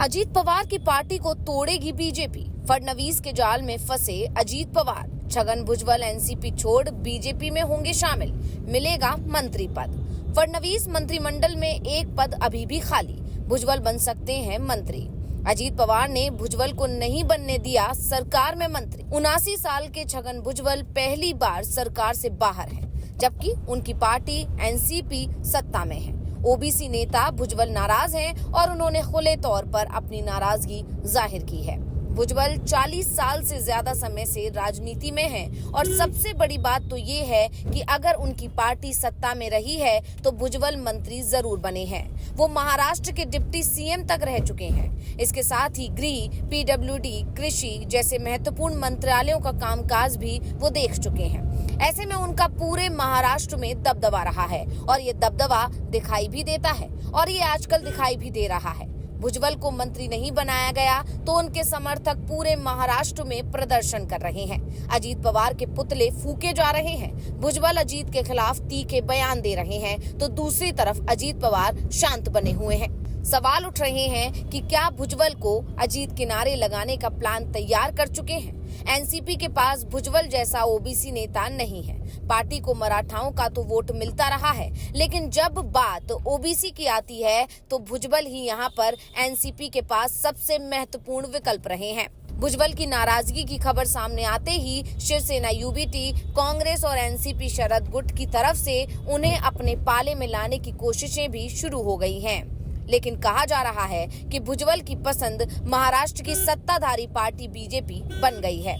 अजीत पवार की पार्टी को तोड़ेगी बीजेपी। फडणवीस के जाल में फंसे अजीत पवार। छगन भुजबल एनसीपी छोड़ बीजेपी में होंगे शामिल, मिलेगा मंत्री पद। फडणवीस मंत्रिमंडल में एक पद अभी भी खाली, भुजबल बन सकते हैं मंत्री। अजीत पवार ने भुजबल को नहीं बनने दिया सरकार में मंत्री। 79 साल के छगन भुजबल पहली बार सरकार से बाहर हैं, जबकि उनकी पार्टी एनसीपी सत्ता में है। ओबीसी नेता भुजबल नाराज हैं और उन्होंने खुले तौर पर अपनी नाराजगी जाहिर की है। भुजबल 40 साल से ज्यादा समय से राजनीति में हैं और सबसे बड़ी बात तो ये है कि अगर उनकी पार्टी सत्ता में रही है तो भुजबल मंत्री जरूर बने हैं। वो महाराष्ट्र के डिप्टी सीएम तक रह चुके हैं। इसके साथ ही गृह, पीडब्ल्यूडी, कृषि जैसे महत्वपूर्ण मंत्रालयों का कामकाज भी वो देख चुके हैं। ऐसे में उनका पूरे महाराष्ट्र में दबदबा रहा है और ये दबदबा दिखाई भी देता है और ये आजकल दिखाई भी दे रहा है। भुजबल को मंत्री नहीं बनाया गया तो उनके समर्थक पूरे महाराष्ट्र में प्रदर्शन कर रहे हैं। अजीत पवार के पुतले फूके जा रहे हैं। भुजबल अजीत के खिलाफ तीखे बयान दे रहे हैं तो दूसरी तरफ अजीत पवार शांत बने हुए हैं। सवाल उठ रहे हैं कि क्या भुजबल को अजीत किनारे लगाने का प्लान तैयार कर चुके हैं। एनसीपी के पास भुजबल जैसा ओबीसी नेता नहीं है। पार्टी को मराठाओं का तो वोट मिलता रहा है, लेकिन जब बात ओबीसी की आती है तो भुजबल ही यहां पर एनसीपी के पास सबसे महत्वपूर्ण विकल्प रहे हैं। भुजबल की नाराजगी की खबर सामने आते ही शिवसेना, यूबीटी, कांग्रेस और एनसीपी शरद गुट की तरफ से उन्हें अपने पाले में लाने की कोशिशें भी शुरू हो गई हैं। लेकिन कहा जा रहा है कि भुजबल की पसंद महाराष्ट्र की सत्ताधारी पार्टी बीजेपी बन गई है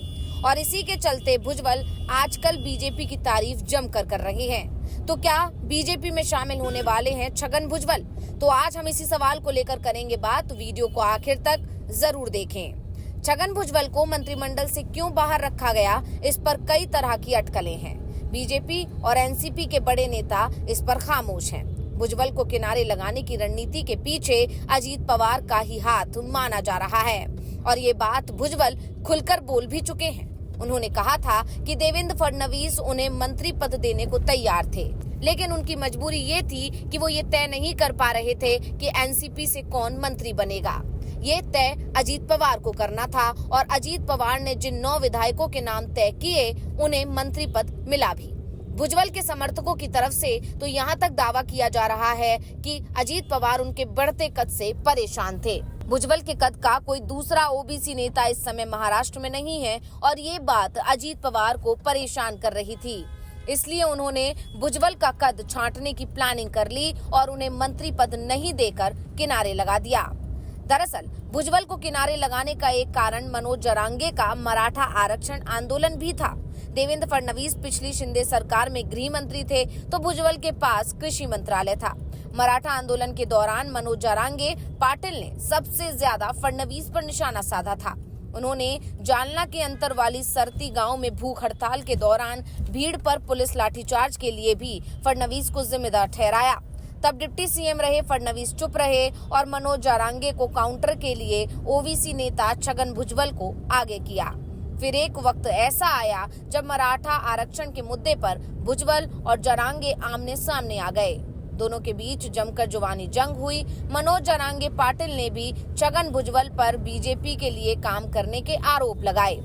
और इसी के चलते भुजबल आजकल बीजेपी की तारीफ जमकर कर रहे हैं। तो क्या बीजेपी में शामिल होने वाले हैं छगन भुजबल? तो आज हम इसी सवाल को लेकर करेंगे बात। वीडियो को आखिर तक जरूर देखें। छगन भुजबल को मंत्रिमंडल से क्यों बाहर रखा गया, इस पर कई तरह की अटकलें हैं। बीजेपी और एनसीपी के बड़े नेता इस पर खामोश हैं। भुजबल को किनारे लगाने की रणनीति के पीछे अजीत पवार का ही हाथ माना जा रहा है और ये बात भुजबल खुलकर बोल भी चुके हैं। उन्होंने कहा था कि देवेंद्र फडणवीस उन्हें मंत्री पद देने को तैयार थे, लेकिन उनकी मजबूरी ये थी कि वो ये तय नहीं कर पा रहे थे कि एनसीपी से कौन मंत्री बनेगा। ये तय अजीत पवार को करना था और अजीत पवार ने जिन 9 विधायकों के नाम तय किए उन्हें मंत्री पद मिला भी। भुजबल के समर्थकों की तरफ से तो यहाँ तक दावा किया जा रहा है कि अजीत पवार उनके बढ़ते कद से परेशान थे। भुजबल के कद का कोई दूसरा ओबीसी नेता इस समय महाराष्ट्र में नहीं है और ये बात अजीत पवार को परेशान कर रही थी। इसलिए उन्होंने भुजबल का कद छांटने की प्लानिंग कर ली और उन्हें मंत्री पद नहीं देकर किनारे लगा दिया। दरअसल भुजबल को किनारे लगाने का एक कारण मनोज जरांगे का मराठा आरक्षण आंदोलन भी था। देवेंद्र फडणवीस पिछली शिंदे सरकार में गृह मंत्री थे तो भुजबल के पास कृषि मंत्रालय था। मराठा आंदोलन के दौरान मनोज जरांगे पाटिल ने सबसे ज्यादा फडणवीस पर निशाना साधा था। उन्होंने जालना के अंतरवाली सरती गांव में भूख हड़ताल के दौरान भीड़ पर पुलिस लाठीचार्ज के लिए भी फडणवीस को जिम्मेदार ठहराया। तब डिप्टी सीएम रहे फडणवीस चुप रहे और मनोज जरांगे को काउंटर के लिए ओबीसी नेता छगन भुजबल को आगे किया। फिर एक वक्त ऐसा आया जब मराठा आरक्षण के मुद्दे पर भुजबल और जरांगे आमने सामने आ गए। दोनों के बीच जमकर जुबानी जंग हुई। मनोज जरांगे पाटिल ने भी छगन भुजबल पर बीजेपी के लिए काम करने के आरोप लगाए।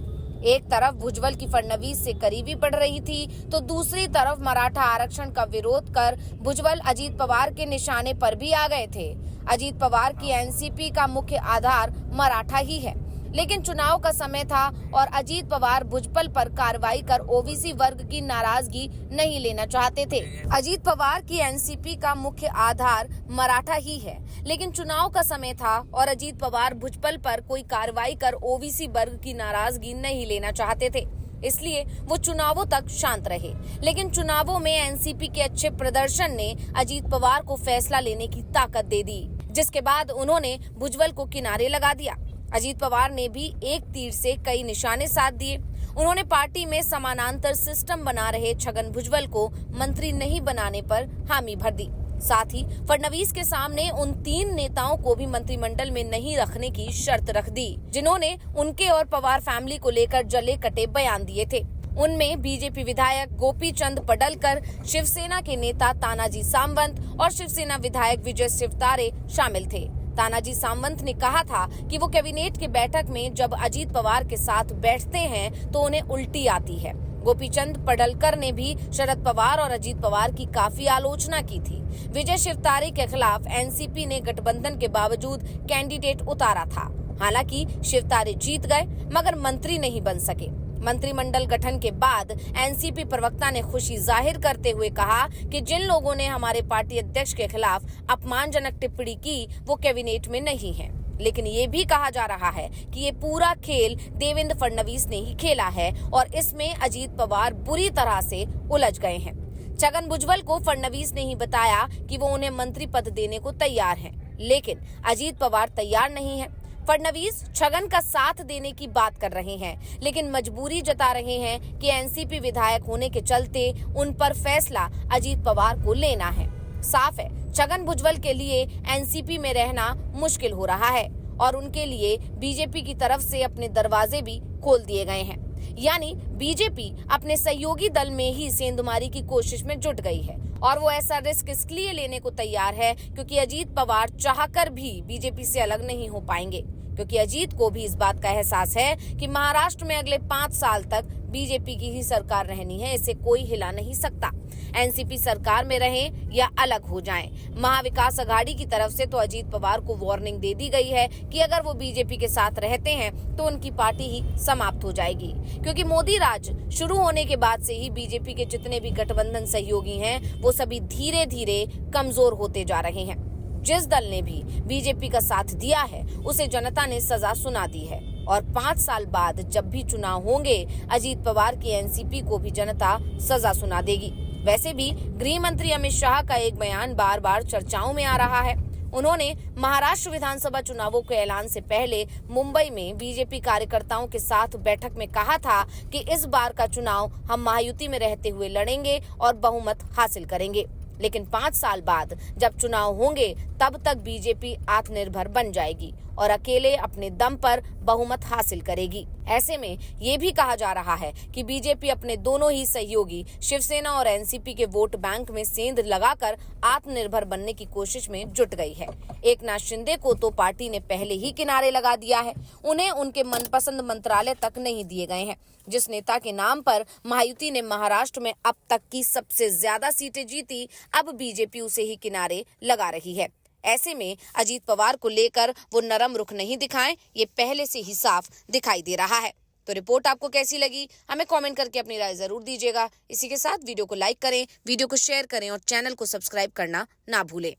एक तरफ भुजबल की फडणवीस से करीबी बढ़ रही थी तो दूसरी तरफ मराठा आरक्षण का विरोध कर भुजबल अजीत पवार के निशाने पर भी आ गए थे। अजीत पवार की एनसीपी का मुख्य आधार मराठा ही है, लेकिन चुनाव का समय था और अजीत पवार भुजबल पर कार्रवाई कर ओबीसी वर्ग की नाराजगी नहीं लेना चाहते थे। अजीत पवार की एनसीपी का मुख्य आधार मराठा ही है, लेकिन चुनाव का समय था और अजीत पवार भुजबल पर कोई कार्रवाई कर ओबीसी वर्ग की नाराजगी नहीं लेना चाहते थे। इसलिए वो चुनावों तक शांत रहे, लेकिन चुनावों में एनसीपी के अच्छे प्रदर्शन ने अजीत पवार को फैसला लेने की ताकत दे दी, जिसके बाद उन्होंने भुजबल को किनारे लगा दिया। अजीत पवार ने भी एक तीर से कई निशाने साध दिए। उन्होंने पार्टी में समानांतर सिस्टम बना रहे छगन भुजबल को मंत्री नहीं बनाने पर हामी भर दी। साथ ही फडणवीस के सामने उन 3 नेताओं को भी मंत्रिमंडल में नहीं रखने की शर्त रख दी, जिन्होंने उनके और पवार फैमिली को लेकर जले कटे बयान दिए थे। उनमें बीजेपी विधायक गोपी चंद पडलकर, शिवसेना के नेता तानाजी सामंत और शिवसेना विधायक विजय शिवतारे शामिल थे। तानाजी सावंत ने कहा था कि वो कैबिनेट की बैठक में जब अजीत पवार के साथ बैठते हैं तो उन्हें उल्टी आती है। गोपीचंद पडलकर ने भी शरद पवार और अजीत पवार की काफी आलोचना की थी। विजय शिवतारे के खिलाफ एनसीपी ने गठबंधन के बावजूद कैंडिडेट उतारा था। हालांकि शिवतारे जीत गए मगर मंत्री नहीं बन सके। मंत्रिमंडल गठन के बाद एनसीपी प्रवक्ता ने खुशी जाहिर करते हुए कहा कि जिन लोगों ने हमारे पार्टी अध्यक्ष के खिलाफ अपमानजनक टिप्पणी की वो कैबिनेट में नहीं है। लेकिन ये भी कहा जा रहा है कि ये पूरा खेल देवेंद्र फडणवीस ने ही खेला है और इसमें अजीत पवार बुरी तरह से उलझ गए हैं। छगन भुजबल को फडणवीस ने ही बताया कि वो उन्हें मंत्री पद देने को तैयार हैं, लेकिन अजीत पवार तैयार नहीं है। फडणवीस छगन का साथ देने की बात कर रहे हैं, लेकिन मजबूरी जता रहे हैं कि एनसीपी विधायक होने के चलते उन पर फैसला अजीत पवार को लेना है। साफ है, छगन भुजबल के लिए एनसीपी में रहना मुश्किल हो रहा है और उनके लिए बीजेपी की तरफ से अपने दरवाजे भी खोल दिए गए हैं। यानी बीजेपी अपने सहयोगी दल में ही सेंधमारी की कोशिश में जुट गई है और वो ऐसा रिस्क इसलिए लेने को तैयार है क्योंकि अजीत पवार चाहकर भी बीजेपी से अलग नहीं हो पाएंगे, क्योंकि अजीत को भी इस बात का एहसास है कि महाराष्ट्र में अगले 5 साल तक बीजेपी की ही सरकार रहनी है, इसे कोई हिला नहीं सकता। एनसीपी सरकार में रहें या अलग हो जाएं। महाविकास अघाड़ी की तरफ से तो अजीत पवार को वार्निंग दे दी गई है कि अगर वो बीजेपी के साथ रहते हैं तो उनकी पार्टी ही समाप्त हो जाएगी, क्योंकि मोदी राज शुरू होने के बाद से ही बीजेपी के जितने भी गठबंधन सहयोगी हैं वो सभी धीरे धीरे कमजोर होते जा रहे हैं। जिस दल ने भी बीजेपी का साथ दिया है उसे जनता ने सजा सुना दी है और 5 साल बाद जब भी चुनाव होंगे अजीत पवार की एनसीपी को भी जनता सजा सुना देगी। वैसे भी गृह मंत्री अमित शाह का एक बयान बार बार चर्चाओं में आ रहा है। उन्होंने महाराष्ट्र विधानसभा चुनावों के ऐलान से पहले मुंबई में बीजेपी कार्यकर्ताओं के साथ बैठक में कहा था कि इस बार का चुनाव हम महायुति में रहते हुए लड़ेंगे और बहुमत हासिल करेंगे, लेकिन 5 साल बाद जब चुनाव होंगे तब तक बीजेपी आत्मनिर्भर बन जाएगी और अकेले अपने दम पर बहुमत हासिल करेगी। ऐसे में ये भी कहा जा रहा है कि बीजेपी अपने दोनों ही सहयोगी शिवसेना और एनसीपी के वोट बैंक में सेंध लगाकर आत्मनिर्भर बनने की कोशिश में जुट गई है। एकनाथ शिंदे को तो पार्टी ने पहले ही किनारे लगा दिया है, उन्हें उनके मनपसंद मंत्रालय तक नहीं दिए गए हैं। जिस नेता के नाम पर महायुति ने महाराष्ट्र में अब तक की सबसे ज्यादा सीटें जीती, अब बीजेपी उसे ही किनारे लगा रही है। ऐसे में अजीत पवार को लेकर वो नरम रुख नहीं दिखाएं, ये पहले से ही साफ दिखाई दे रहा है। तो रिपोर्ट आपको कैसी लगी हमें कमेंट करके अपनी राय जरूर दीजिएगा। इसी के साथ वीडियो को लाइक करें, वीडियो को शेयर करें और चैनल को सब्सक्राइब करना ना भूलें।